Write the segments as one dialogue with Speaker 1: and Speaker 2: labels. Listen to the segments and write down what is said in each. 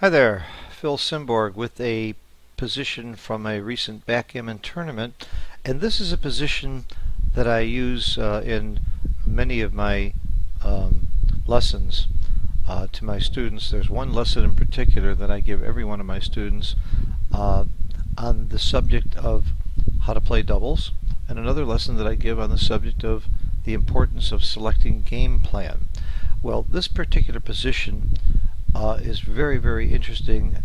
Speaker 1: Hi there, Phil Simborg with a position from a recent backgammon tournament, and this is a position that I use in many of my lessons to my students. There's one lesson in particular that I give every one of my students on the subject of how to play doubles, and another lesson that I give on the subject of the importance of selecting game plan. Well, this particular position is very, very interesting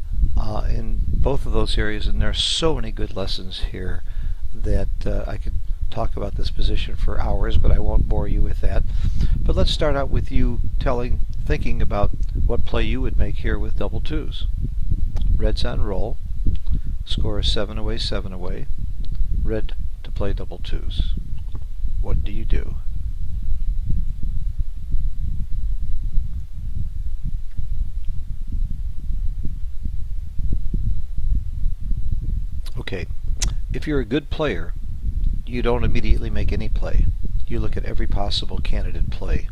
Speaker 1: in both of those areas, and there are so many good lessons here that I could talk about this position for hours, but I won't bore you with that. But let's start out with you thinking about what play you would make here with double twos. Red's on roll, score is 7 away, 7 away. Red to play double twos. What do you do? Okay, if you're a good player, you don't immediately make any play. You look at every possible candidate play.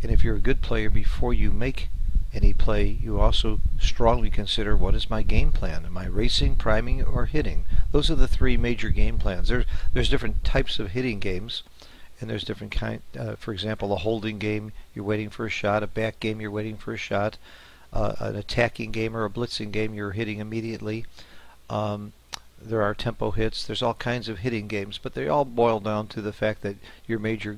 Speaker 1: And if you're a good player, before you make any play, you also strongly consider, what is my game plan? Am I racing, priming, or hitting? Those are the three major game plans. There's different types of hitting games, and there's different for example, a holding game, you're waiting for a shot. A back game, you're waiting for a shot. An attacking game or a blitzing game, you're hitting immediately. There are tempo hits. There's all kinds of hitting games, but they all boil down to the fact that your major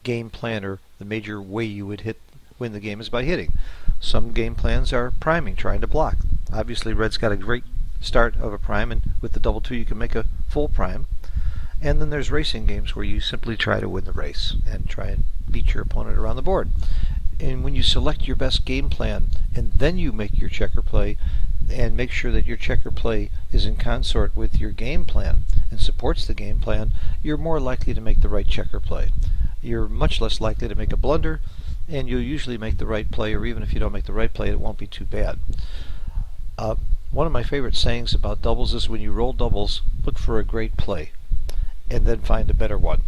Speaker 1: game plan, or the major way you would win the game, is by hitting. Some game plans are priming, trying to block. Obviously, Red's got a great start of a prime, and with the double two you can make a full prime. And then there's racing games where you simply try to win the race and try and beat your opponent around the board. And when you select your best game plan and then you make your checker play, and make sure that your checker play is in consort with your game plan and supports the game plan, you're more likely to make the right checker play. You're much less likely to make a blunder, and you'll usually make the right play, or even if you don't make the right play, it won't be too bad. One of my favorite sayings about doubles is, when you roll doubles, look for a great play and then find a better one.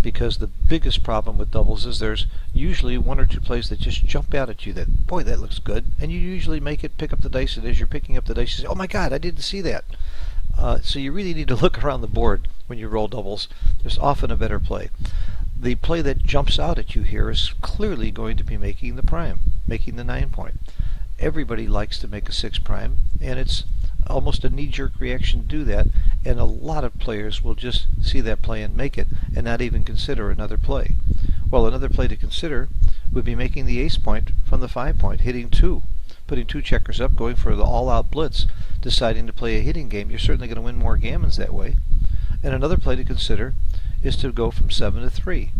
Speaker 1: Because the biggest problem with doubles is there's usually one or two plays that just jump out at you that, boy, that looks good, and you usually make it, pick up the dice, and as you're picking up the dice, you say, oh my god, I didn't see that. So you really need to look around the board when you roll doubles. There's often a better play. The play that jumps out at you here is clearly going to be making the prime, making the 9 point. Everybody likes to make a 6 prime, and it's almost a knee-jerk reaction to do that, and a lot of players will just see that play and make it and not even consider another play. Well, another play to consider would be making the ace point from the 5 point, hitting 2, putting 2 checkers up, going for the all-out blitz, deciding to play a hitting game. You're certainly going to win more gammons that way. And another play to consider is to go from 7 to 3.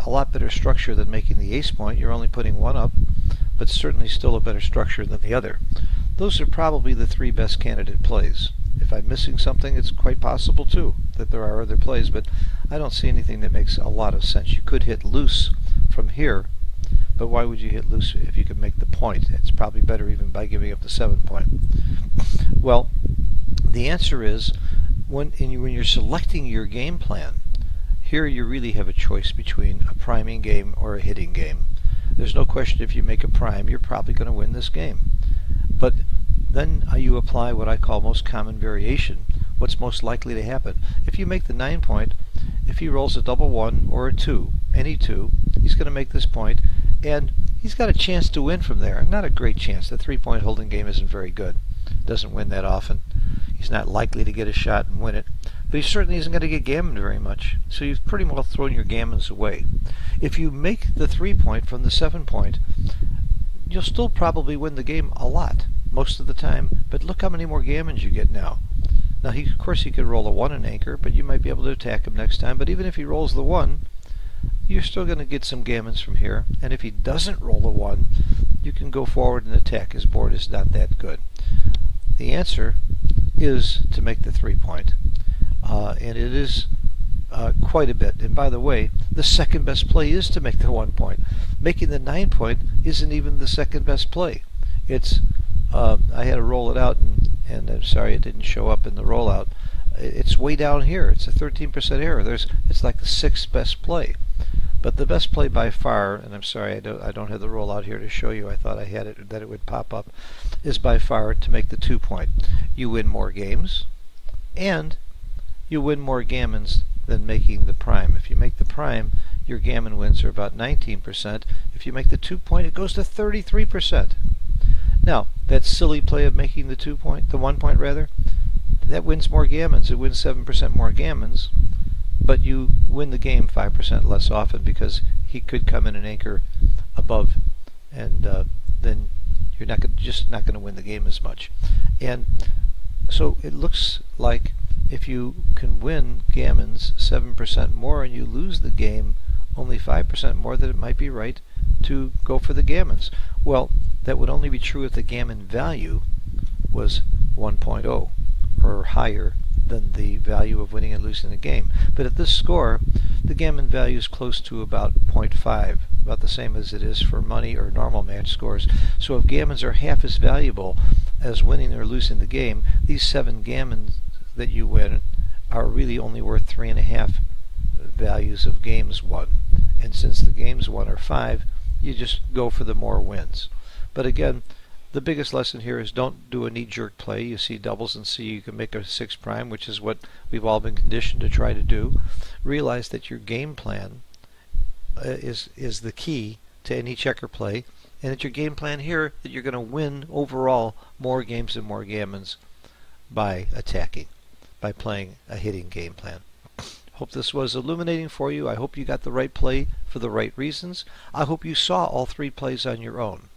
Speaker 1: A lot better structure than making the ace point. You're only putting 1 up, but certainly still a better structure than the other. Those are probably the 3 best candidate plays. If I'm missing something, it's quite possible too that there are other plays, but I don't see anything that makes a lot of sense. You could hit loose from here, but why would you hit loose if you could make the point? It's probably better even by giving up the 7 point. Well, the answer is, when you're selecting your game plan, here you really have a choice between a priming game or a hitting game. There's no question, if you make a prime, you're probably going to win this game. But then you apply what I call most common variation. What's most likely to happen? If you make the 9 point, if he rolls a double 1 or a 2, any 2, he's going to make this point, and he's got a chance to win from there. Not a great chance. The 3-point holding game isn't very good. Doesn't win that often. He's not likely to get a shot and win it. But he certainly isn't going to get gammoned very much. So you've pretty well thrown your gammons away. If you make the 3 point from the 7 point, you'll still probably win the game a lot, most of the time, but look how many more gammons you get now. Now, of course, he could roll a 1 and anchor, but you might be able to attack him next time. But even if he rolls the 1, you're still going to get some gammons from here. And if he doesn't roll a 1, you can go forward and attack. His board is not that good. The answer is to make the 3 point. And it is quite a bit. And by the way, the second best play is to make the 1 point. Making the 9 point isn't even the second best play. It's I had to roll it out, and I'm sorry it didn't show up in the rollout. It's way down here. It's a 13% error. It's like the 6th best play. But the best play by far, and I'm sorry I don't have the roll out here to show you, I thought I had it, that it would pop up, is by far to make the 2-point. You win more games, and you win more gammons than making the prime. If you make the prime, your gammon wins are about 19%. If you make the 2-point, it goes to 33%. Now, that silly play of making the 2-point, the 1-point rather, that wins more gammons. It wins 7% more gammons, but you win the game 5% less often because he could come in and anchor above, and then you're just not going to win the game as much. And so it looks like if you can win gammons 7% more and you lose the game only 5% more, that it might be right to go for the gammons. Well, that would only be true if the gammon value was 1.0 or higher than the value of winning and losing the game. But at this score, the gammon value is close to about 0.5, about the same as it is for money or normal match scores. So if gammons are half as valuable as winning or losing the game, these 7 gammons that you win are really only worth 3.5 values of games won. And since the games won are 5, you just go for the more wins. But again, the biggest lesson here is don't do a knee-jerk play. You see doubles and see you can make a 6 prime, which is what we've all been conditioned to try to do. Realize that your game plan is the key to any checker play, and that your game plan here, that you're going to win overall more games and more gammons by attacking, by playing a hitting game plan. Hope this was illuminating for you. I hope you got the right play for the right reasons. I hope you saw all 3 plays on your own.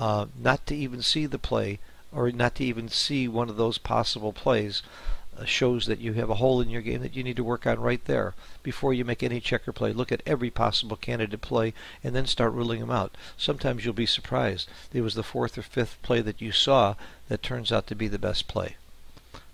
Speaker 1: Not to even see the play, or not to even see one of those possible plays, shows that you have a hole in your game that you need to work on right there. Before you make any checker play, look at every possible candidate play and then start ruling them out. Sometimes you'll be surprised. It was the 4th or 5th play that you saw that turns out to be the best play.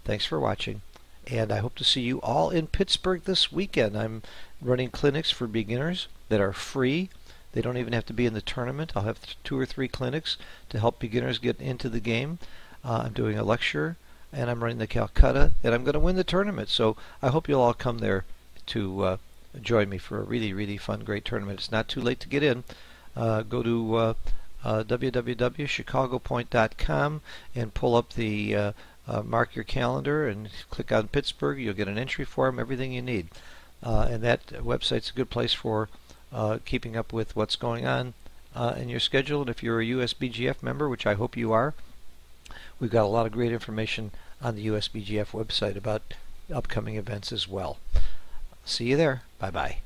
Speaker 1: Thanks for watching, and I hope to see you all in Pittsburgh this weekend. I'm running clinics for beginners that are free. They don't even have to be in the tournament. I'll have 2 or 3 clinics to help beginners get into the game. I'm doing a lecture, and I'm running the Calcutta, and I'm going to win the tournament. So I hope you'll all come there to join me for a really, really fun, great tournament. It's not too late to get in. Go to www.chicagopoint.com and pull up the mark your calendar and click on Pittsburgh. You'll get an entry form, everything you need. And that website's a good place for keeping up with what's going on in your schedule. And if you're a USBGF member, which I hope you are, we've got a lot of great information on the USBGF website about upcoming events as well. See you there. Bye-bye.